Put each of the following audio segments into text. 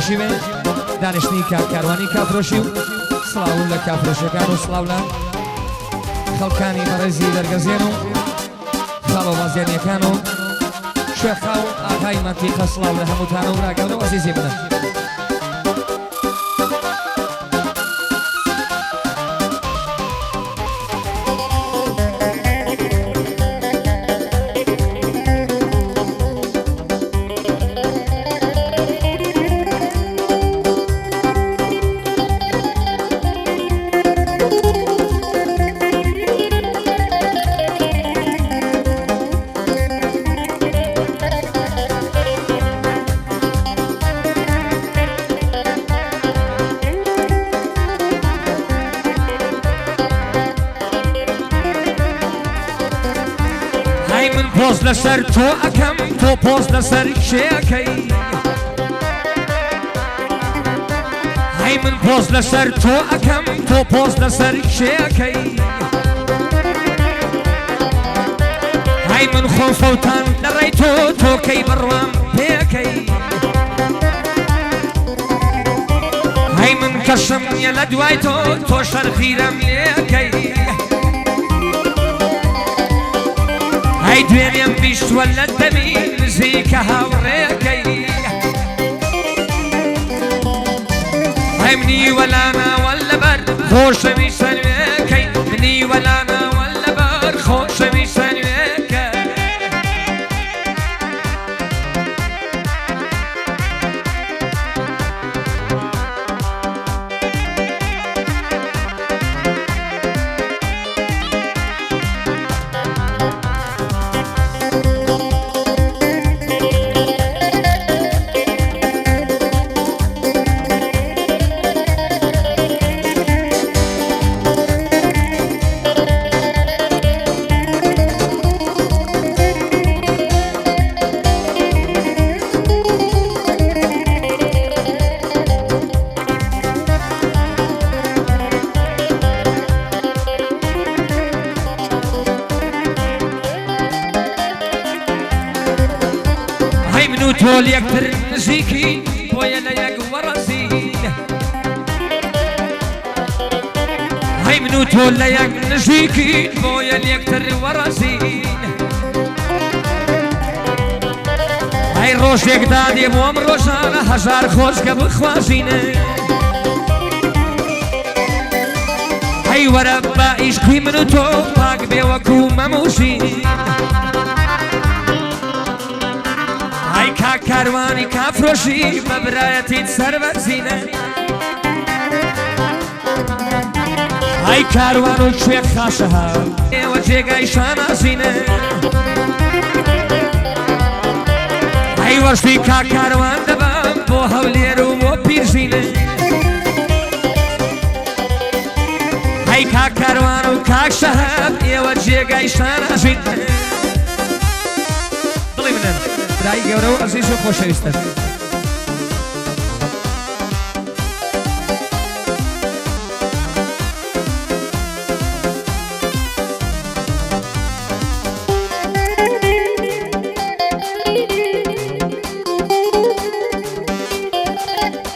خۆشی بێ دانیشتنی کاروانی کافرۆشی و سڵاو لە کافرۆشەکان و سڵاو لە خەڵکانی بەڕێزی دەرگەزێن و خاڵۆ بازێنیەکان و شوێخا و ئاغای مەنتیقە سڵاو لە هەمووتانە و ڕاگەورە و عەزیزی منە پۆز لەسەر تۆ ئەکەم تۆ پۆز لەسەر کێەکەی هەی من پۆز لەسەر تۆ ئەکەم تۆ پۆز لەسەر کێەکەی هەی من خۆفەوتان لەڕێی تۆ تۆکەی بڕوام پێەکەی هەی من کەسم نییە لە دوای تۆ تۆ شەرخیرەم لێەکەی هەی دوێنێم بیستوە لە دەمی نزیکە هاوڕێەکەی هەی منی وەلاناوە لەبەر خۆشەوی سەروێکەی منی وەلاناوە لەبەر خۆشەوی سەروێکە تۆ لەکتر نزیکی بۆیە لە یەک وەڕەزین هەی من و تۆ لە یەک نزیکی بۆیە لەکتر وەڕەزین هەی ڕۆژێکدا دێم ئەم ڕۆژانە هەزار خۆزگە بخوازینە هەی وەرە بە ئیشقی من و تۆ پاک بێ وەکو مەموزین هەی کاروانی کافرۆشی بە برایەتیت سەربەرزینە هەی کاروان و کوێک خاشەها ئێوە جێگای شانازینە هەی وەرزی کاروان دەبام بۆ هەولێر و بۆ پیرزینە هەی کاروان و کاکشەهاب ئێوە جێگای شانازینە دڵی منن برای گەورە و عەزیز و خۆشەویستە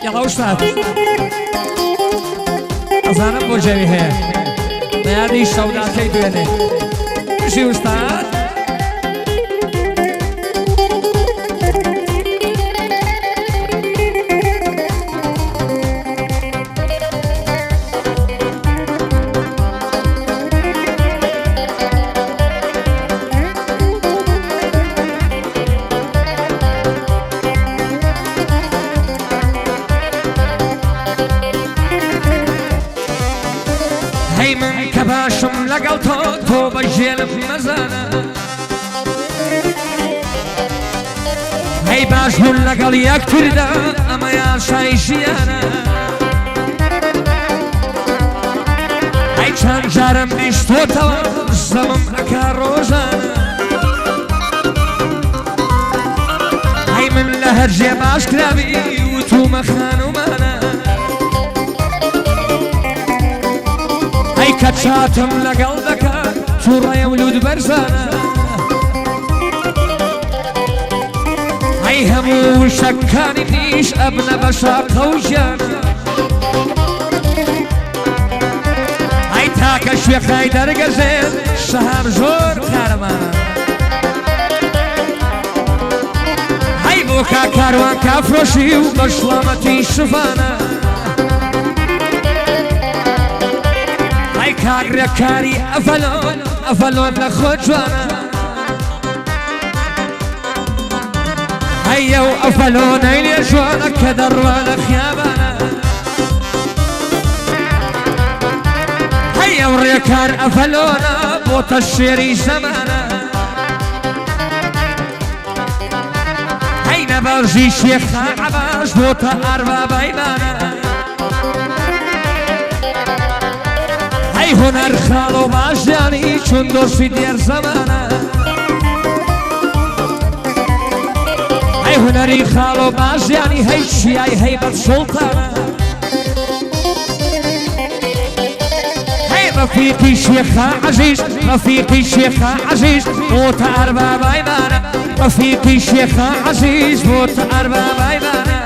یاڵا ئوستاد ئەزانم بۆ جەوی هەیە بە یادی شەوداکەی دوێنێ ژی ئوستاد هەی من کە باشم لەگەڵ تۆ بەژێلم مەزانە هەی باش بوون لەگەڵ یەکتردا ئەمە یاشای ژیانە هەی چەند جارم بیستۆتەوە زەمم ئەکا ڕۆژانە هەی من لە هەرجێ باش کراوی وتومە خانومانە هەی کە چاتم لەگەڵ دەکات تووڕەیە ولود بەرزانە هەی هەموو شەکانی نیش ئەبنە بە شاقە و ژیانە هەی تاکە شوێخای دەرگەژێن شەهام زۆر کارەمانە هەی بۆ کاروان کافرۆشی و بە شڵامەتی شفانە هەی کاگرێکاری ئەڤەلۆن لە خۆ جوانە هەیە و ئەڤەلۆنەی لێ جوانە کە دەڕوا لە خیابانە هەیە و ڕێکار ئەڤەلۆنە بۆتە شێری زەمانە هەی نەبەرژی شێخا عەباس بۆتە ئەربابەیمانە هەی هونەر خاڵ و باشیانی چون دۆستی دێر زەمانە هەی هونەری خاڵ و باشیانی هەی چیای هەیبەت سوڵتانە هەی ڕەفیقی شێخا عەزیز ڕەفیقی شێخا عەزیز بۆتە ئەربابەیمانە ڕەفیقی شێخا عەزیز بۆتە ئەربابەیمانە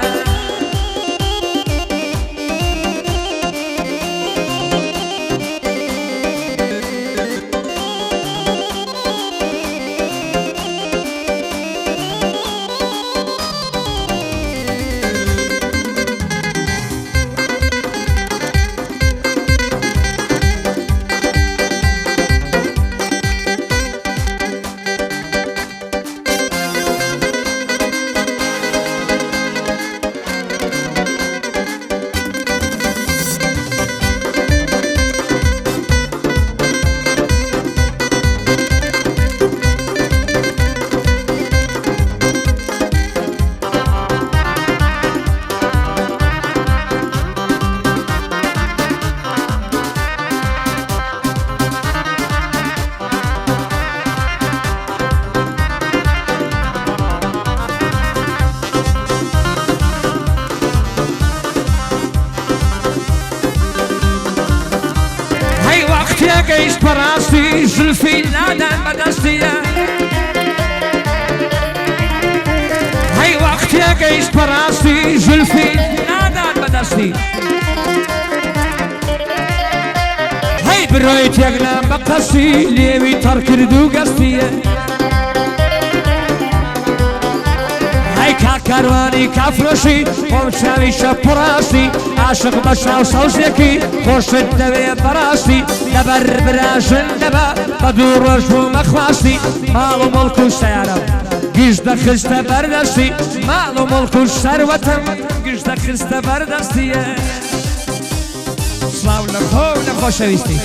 گەیشت بەڕاستی زولفی لادان بەدەستیە هەی وەختێ گەیشت بەڕاستی زولفی لادان بەدەستی هەی برۆی تێگنام بە قەسی لێوی تەڕ کرد و گەستیە هەی کاروانی کافرۆشی خۆم چاوی شەپ پڕاستی عاشق بە شاو سەوزێکی خۆشت دەوێت بەڕاستی لەبەر براژن دەبا بە دوو ڕۆژ بوومە خواستی ماڵ و مڵک و سەیارەم گشت دەخستە بەردەستی ماڵ و مڵک و سەروەتم گشت دەخستە بەردەستیە سڵاو لە خۆ و لە خۆشەویستی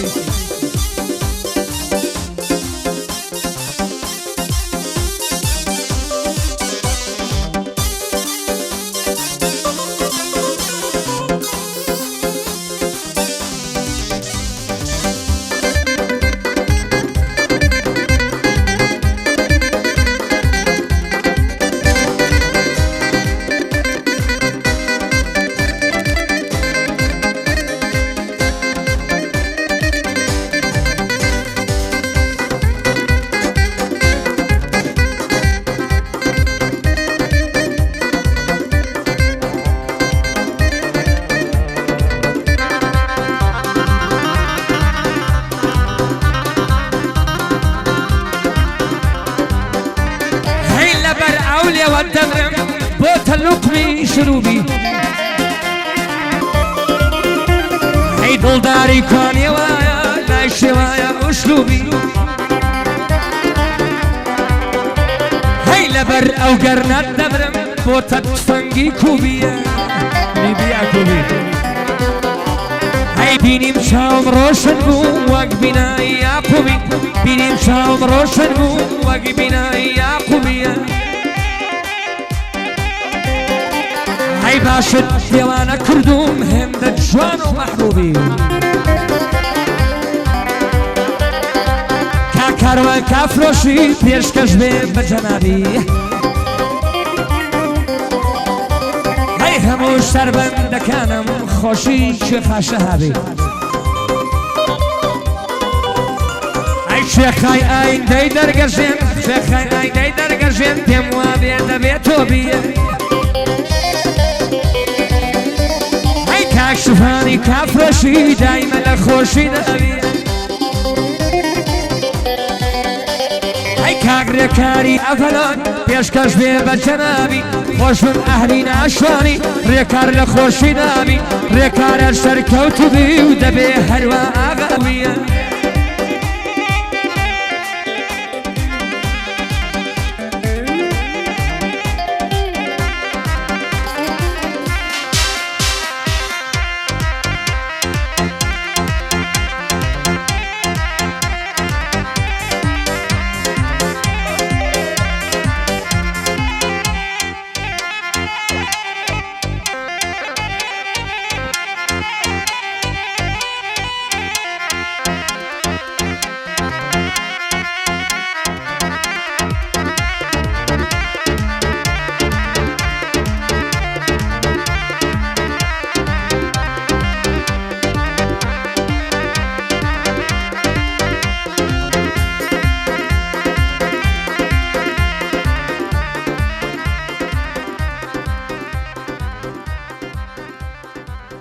والدمرم بوت اللقمي شروبي هي دلداري كان يوايا لا شوايا اسلوبي هي لبر او قرنا الدمرم بوت تفنقي كوبيا ليبيا كوبي هي بيني مشاوم روشن بو وقبنا يا كوبي بيني مشاوم روشن بو وقبنا يا كوبيا هەی باشت دێوانە کردوم هێندە جوان و مەحبوبی کاروان کافرۆشی پێشکەش بێ بە جەنابی هەی هەموو سەربەندەکانم خۆشی شێخا شەهابی ئەی شێخای ئایندەی دەرگەژێن شێخای ئایندەی دەرگەژێن پێم وابێ دەبێت تۆ بیە ئەی کاکشفانی کافرۆشی دایمە لە خۆشی دەبیە ئەی کاگرێکاری ئەڤەلۆن پێشکەش بێ بە جەنابی خۆشبن ئەهلی ناشوانی ڕێکار لە خۆشی نابی ڕێکارە شەرکەوت بی و دەبێ هەروە ئاغاویە